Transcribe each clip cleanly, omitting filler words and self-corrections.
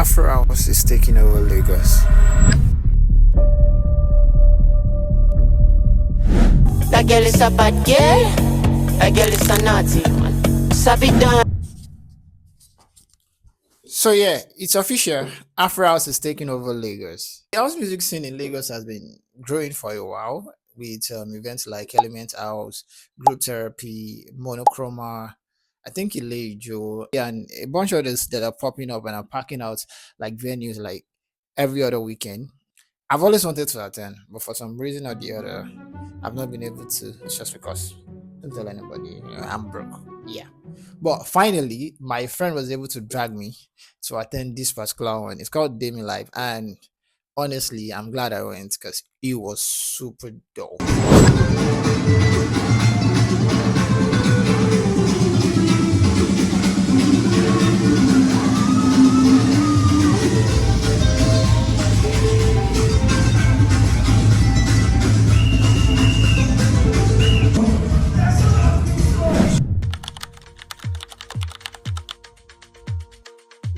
Afro House is taking over Lagos. That girl is a bad girl. That girl is a naughty one. Sabi done. So yeah, it's official. Afro House is taking over Lagos. The house music scene in Lagos has been growing for a while with events like Element House, Group Therapy, Monochroma, I think Joe, yeah, and a bunch of others that are popping up and are packing out like venues like every other weekend. I've always wanted to attend, but for some reason or the other, I've not been able to. It's just because don't tell anybody, I'm broke. Yeah. But finally, my friend was able to drag me to attend this particular one. It's called Life, and honestly, I'm glad I went because it was super dope.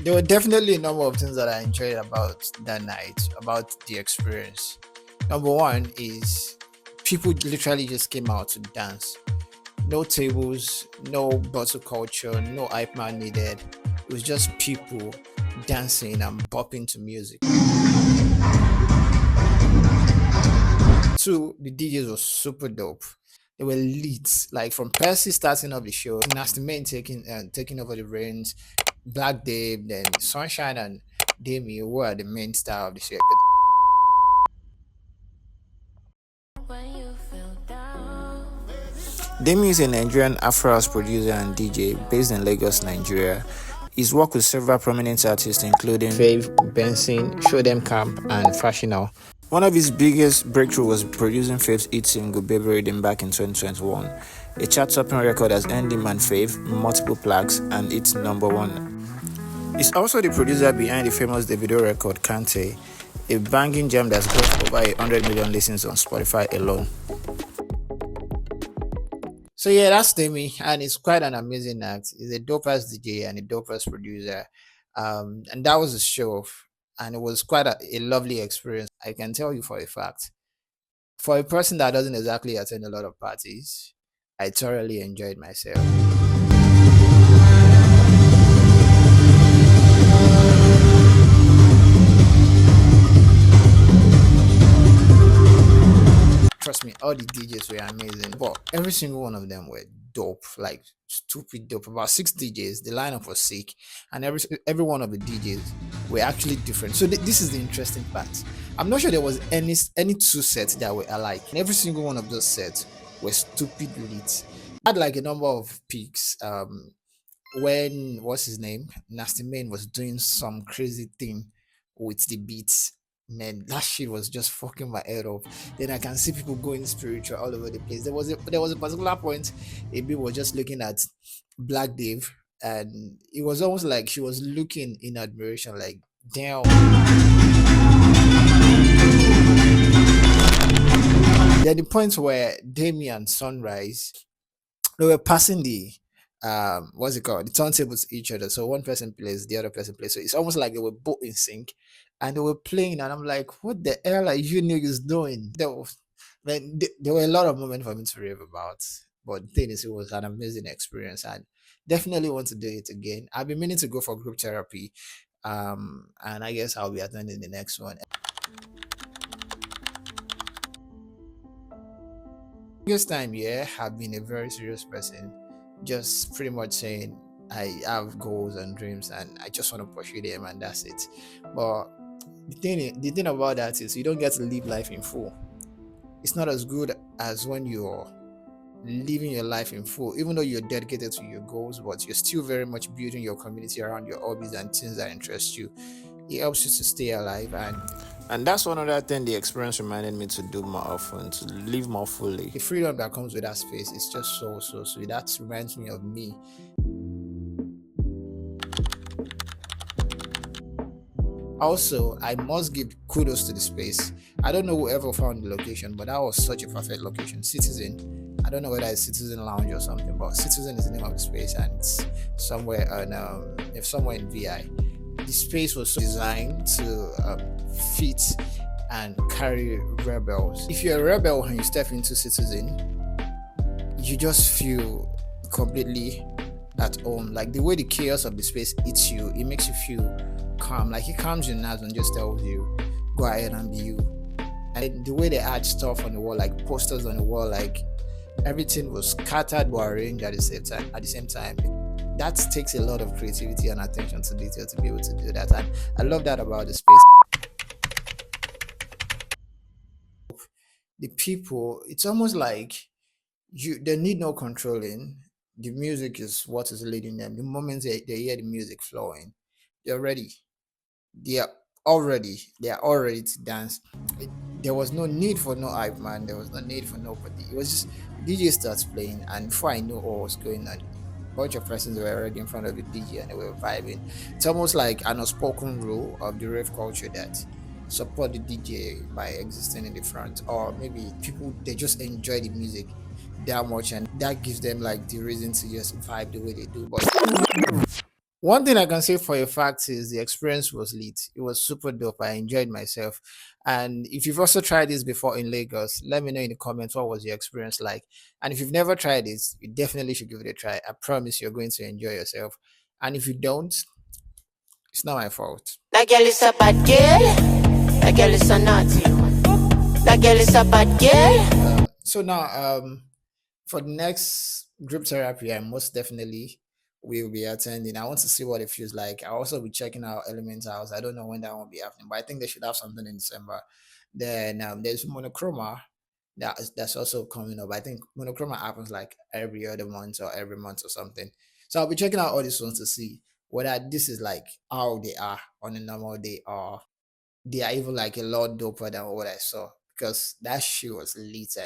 There were definitely a number of things that I enjoyed about that night, about the experience. Number one is people literally just came out to dance. No tables, no bottle culture, no hype man needed. It was just people dancing and bopping to music. Two, the DJs were super dope. They were lit, like from Percy starting up the show, Nasty Man taking over the reins, Black Dave, then Sunshine and Demi who are the main star of the show. Demi is a Nigerian Afro house producer and DJ based in Lagos, Nigeria. He's worked with several prominent artists including Fave, Benson, Show Them Camp, and Fashional. One of his biggest breakthrough was producing Fave's hit single Baby Rhythm back in 2021. A chart-topping record has earned him and Fave multiple plaques and it's number one. He's also the producer behind the famous Davido record Kante, a banging gem that's got over 100 million listens on Spotify alone. So yeah, that's Demi, and it's quite an amazing act. He's a dope ass DJ and a dope ass producer. And that was a show, and it was quite a lovely experience. I can tell you for a fact. For a person that doesn't exactly attend a lot of parties, I thoroughly enjoyed myself. Trust me, all the DJs were amazing, but every single one of them were dope, like stupid dope. About 6 DJs, the lineup was sick, and every one of the DJs were actually different. So this is the interesting part. I'm not sure there was any two sets that were alike. And every single one of those sets were stupid lit. I had like a number of peaks. When what's his name, Nasty Man was doing some crazy thing with the beats. Man, that shit was just fucking my head up. Then I can see people going spiritual all over the place. There was a particular point AB was just looking at Black Dave, and it was almost like she was looking in admiration, like damn. Then the point where Demi and Sunrise, they were passing the what's it called, the turntables to each other. So one person plays, the other person plays. So it's almost like they were both in sync, and they were playing, and I'm like, what the hell are you niggas doing? There were a lot of moments for me to rave about, but the thing is, it was an amazing experience, and definitely want to do it again. I've been meaning to go for group therapy, and I guess I'll be attending the next one. This time, yeah, I've been a very serious person, just pretty much saying I have goals and dreams and I just want to pursue them and that's it. But the thing about that is you don't get to live life in full. It's not as good as when you're living your life in full, even though you're dedicated to your goals, but you're still very much building your community around your hobbies and things that interest you. It helps you to stay alive, and that's one other thing the experience reminded me to do more often, to live more fully. The freedom that comes with that space is just so sweet. That reminds me of me. Also, I must give kudos to the space. I don't know whoever found the location, but that was such a perfect location. Citizen. I don't know whether it's Citizen Lounge or something, but Citizen is the name of the space, and it's somewhere on somewhere in VI. the space was so designed to fit and carry rebels. If you're a rebel and you step into Citizen, you just feel completely at home. Like the way the chaos of the space hits you, it makes you feel calm. Like it calms your nerves and just tells you, go ahead and be you. And the way they add stuff on the wall, like posters on the wall, like everything was scattered but arranged at the same time. That takes a lot of creativity and attention to detail to be able to do that. And I love that about the space. The people, it's almost like they need no controlling. The music is what is leading them. The moment they hear the music flowing, they're ready. They are all ready to dance. There was no need for no hype man. There was no need for nobody. It was just DJ starts playing, and before I knew what was going on, a bunch of persons were already in front of the DJ and they were vibing. It's almost like an unspoken rule of the rave culture that support the DJ by existing in the front, or maybe people they just enjoy the music that much, and that gives them like the reason to just vibe the way they do. But one thing I can say for a fact is the experience was lit. It was super dope. I enjoyed myself. And if you've also tried this before in Lagos, let me know in the comments what was your experience like. And if you've never tried this, you definitely should give it a try. I promise you're going to enjoy yourself. And if you don't, it's not my fault. That girl is a bad girl. That girl is a naughty one. That girl is a bad girl. So now, for the next group therapy, I most definitely will be attending. I want to see what it feels like. I'll also be checking out Elements House. I don't know when that will be happening, but I think they should have something in December. Then there's Monochroma that's also coming up. I think Monochroma happens like every other month or every month or something. So I'll be checking out all these ones to see whether this is like how they are on a normal day, or they are even like a lot doper than what I saw, because that shit was lit.